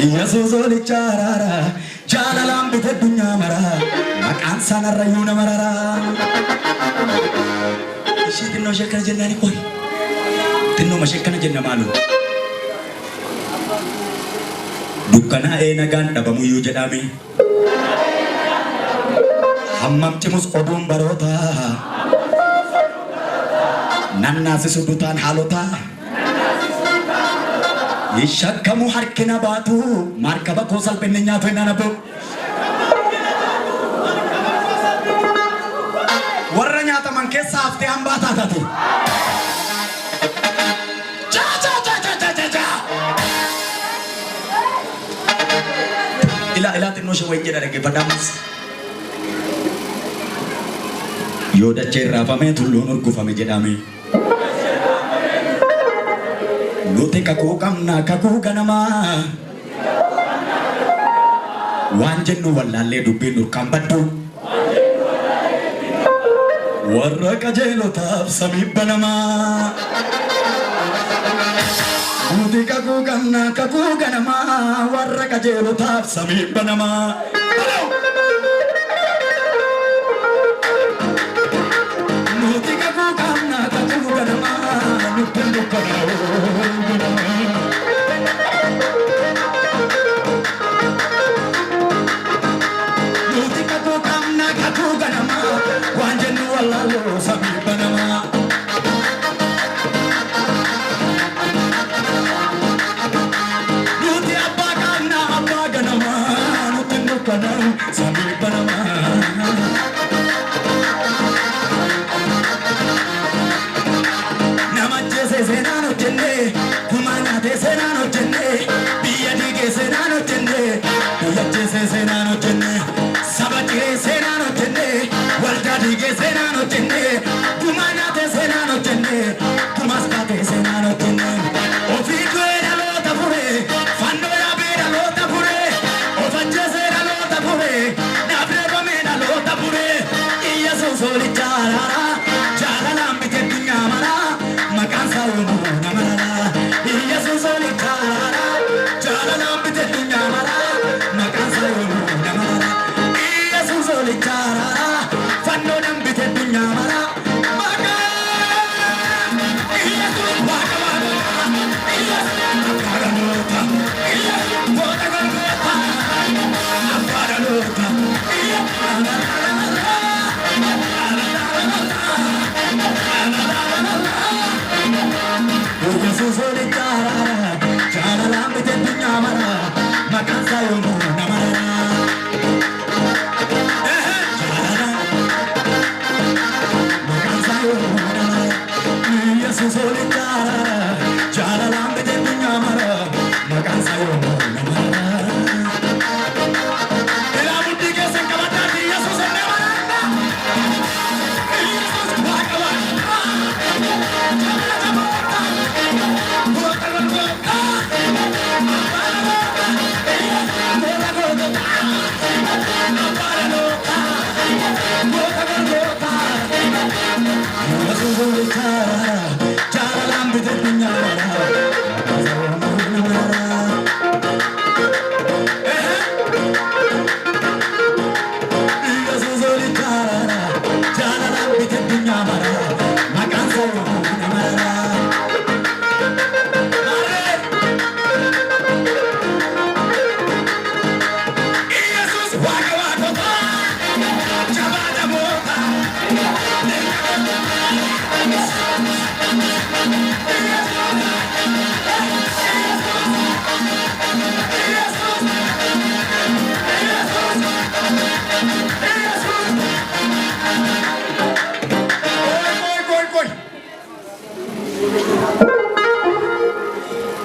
Yesus oli charara jalalam bite dunya mara makan sana rayuna marara isi tinno shekana jennani koi tinno mashekana jenna malu dukkana nagaan dhabamu yu jedhame hammam cimus odum barota nannasi sudutan halota yishakamu harkina batu markaba kosal pennenya fenanabu warranya taman kessa hafte hambata tatu cha ila tinno shawai jeda dage badamas yoda cerra fame tulun urgufame jedhame nuti kaku kamna kaku ganama wanjennu wallalle dubbinu kambaddu warra kajelo tab samibbanama nuti kaku kamna kaku ganama warra kajelo tab samibbanama nuti kaku kamna kaku ganama nuppindu kanawo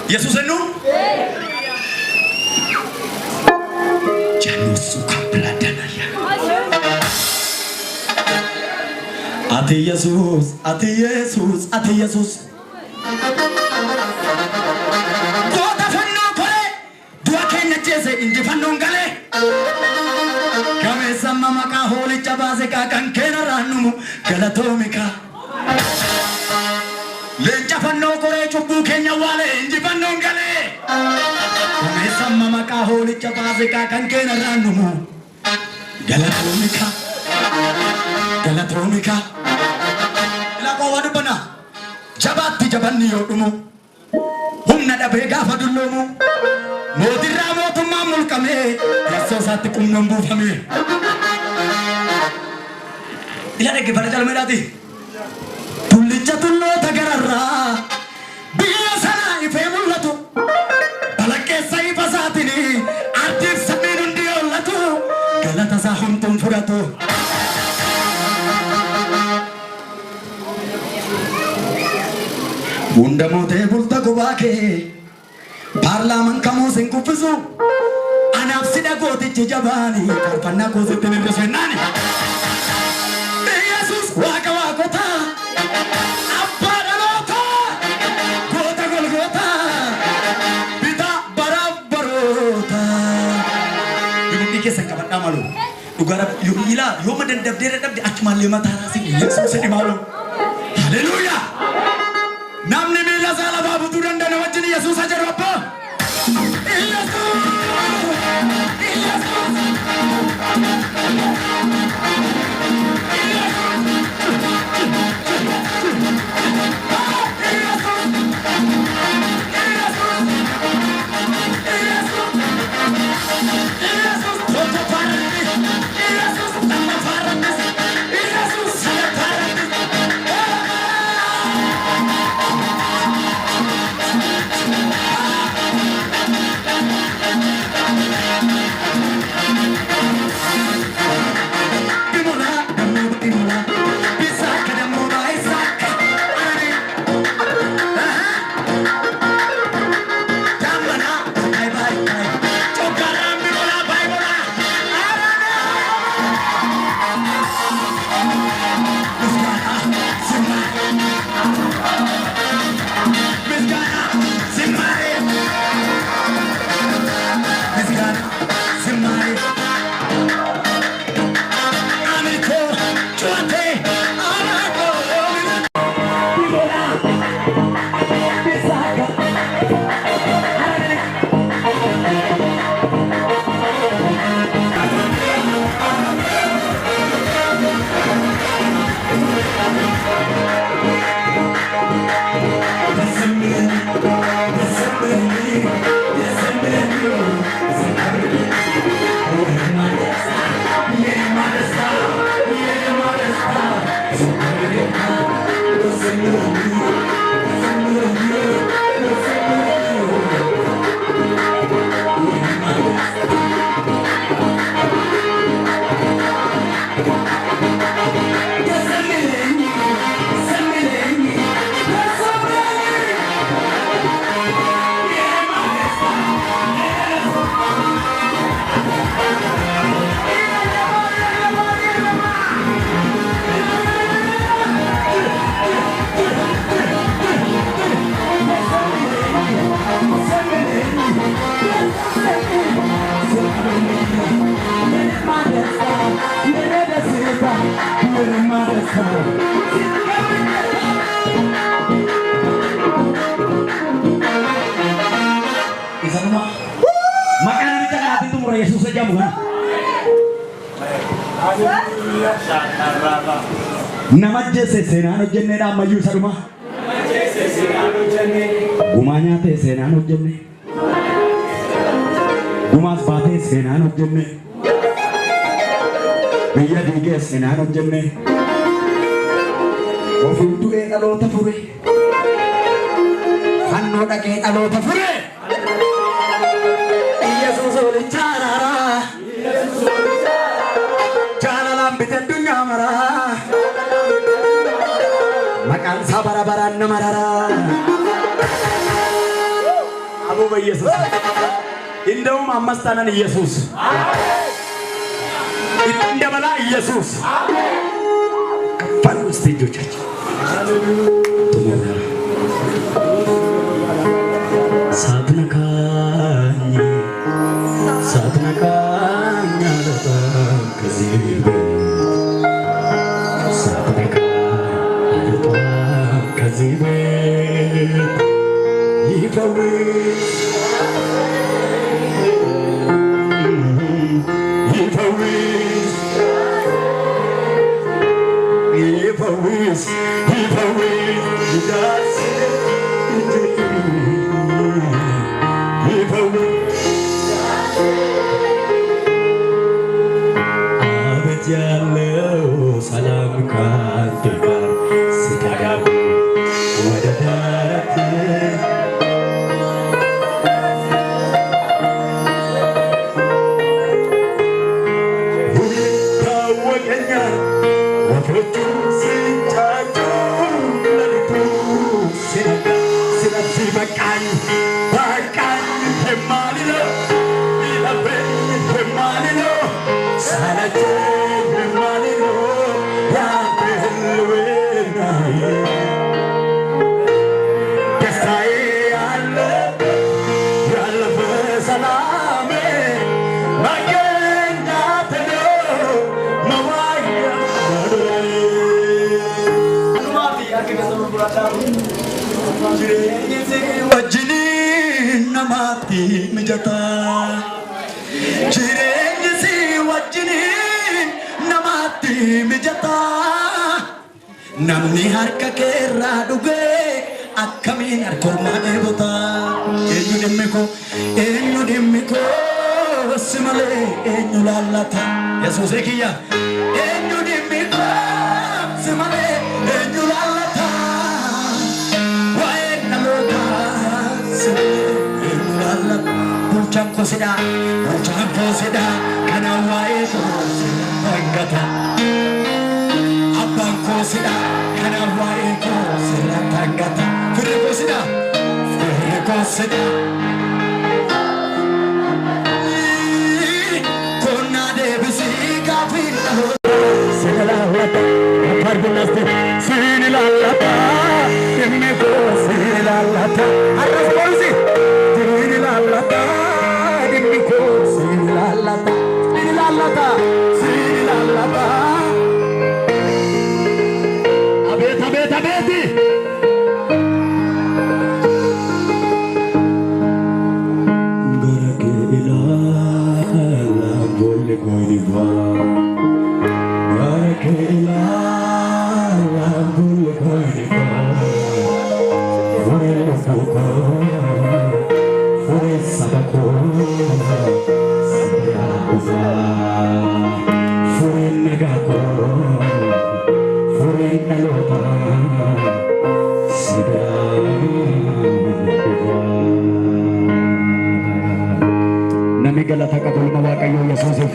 Yesus enu jangan suka beladanaya ati Yesus ati Yesus ati Yesus kota fanno kore dua kenya jese indi fanno ngale kame sama maka holi chabaze ka kan kena ranumu galatomika lencha fanno kore chubbu kenya wale indi fanno ngale Sama maka holi capasika kan kena ranumu. Galatronika. Ila ko wadu bana. Jabati jabani yodumu. Humna da bega fadullumu. Modira motumma mulkame. Yaso sati kumnumbu fame. Ila de ke bada jal merati. Tullicha tullo tagarra. Biya sana ife mullatu. Balake sai pasatini. Artif samirun diolatu. Galata sahum tum furatu. Bunda mote bulta gubake. Parlaman kamu singkupisu. Anak sida goti jabani. Karpana ko sitini resenani. Yesus waka wakota. Abara lota. Gota golgota. Bita barabarota. Ibu pikir sangkapan nama lu. Ugara yumila yoma dan dabdere dabdi akmal lima tarasi. Yesus sedih malu. Haleluya. Namni bila salah babu turan dan wajib Yesus saja Bapa. Makanan di hati itu murah Yesus saja bukan? Nama Jesse senano jenne nama Yusa rumah. Gumanya teh senano jenne. Gumas bate senano jenne. Biya dige senano jenne. Ofitu alo tafure. Hanno dake alo tafure. Yesus oli carara. Caralam bitan dunya marah. Makan sabara-baran namarara. Abu Bay Yesus. Indau mamas tanan Yesus. Itunda bala Yesus. Kapan mesti jujur? Haleluya. Sadhana kanya datang ke sini. Sadhana kanya datang ke sini. ይፈውስ ይፈውስ ይፈውስ ይፈውስ ይዳስ ይፈውስ አቤት ያለው ሰላም ካንተ ጋር ስታያው ወደ ተረት ይታወቀኛል ወፎቹ ሲንጫጩ ሌሊቱ ሲነጋ ስለዚህ በቃኝ በቃኝ የማልለው ይለፈኝ የማልለው ሰለቸኝ የማልለው ያንተ ህልውናዬ ደስታዬ ያለፈ ሰላሜ ማግኘት ነው መዋያ ወጅኒ ነማቲ ምጀታ ጅሬኝሲ ወጅኒ ነማቲ ምጀታ namni harka keerraa dhugee akkamiin harkormaa dheebota eenyu dhimmi koo si malee eenyu laallata yesuus kiyya eenyu dhimmi koo si malee eenyu laallata waa'ee dhaloota si malee eenyu laallata bulchaan koo sidha kana waa'ee koo si hangata abbaan koo sidha kana waa'ee koo sirratti hangata firri koo sidha konnaa deebisii gaafii dhaloota sin ilaallata fardunaste sin ilaallata dhimmi koo sin ilaallata har'as boolisi sin ilaallata dhimmi koo sin ilaallata sin ilaallata sin ilaallata abeeti garake ilaala bolle koyniva garake ilaala bolle koyniva fure fuko fure sabako sabra uva fure negako fure nalota Nami galata qabu Waaqayyo Yesuusiif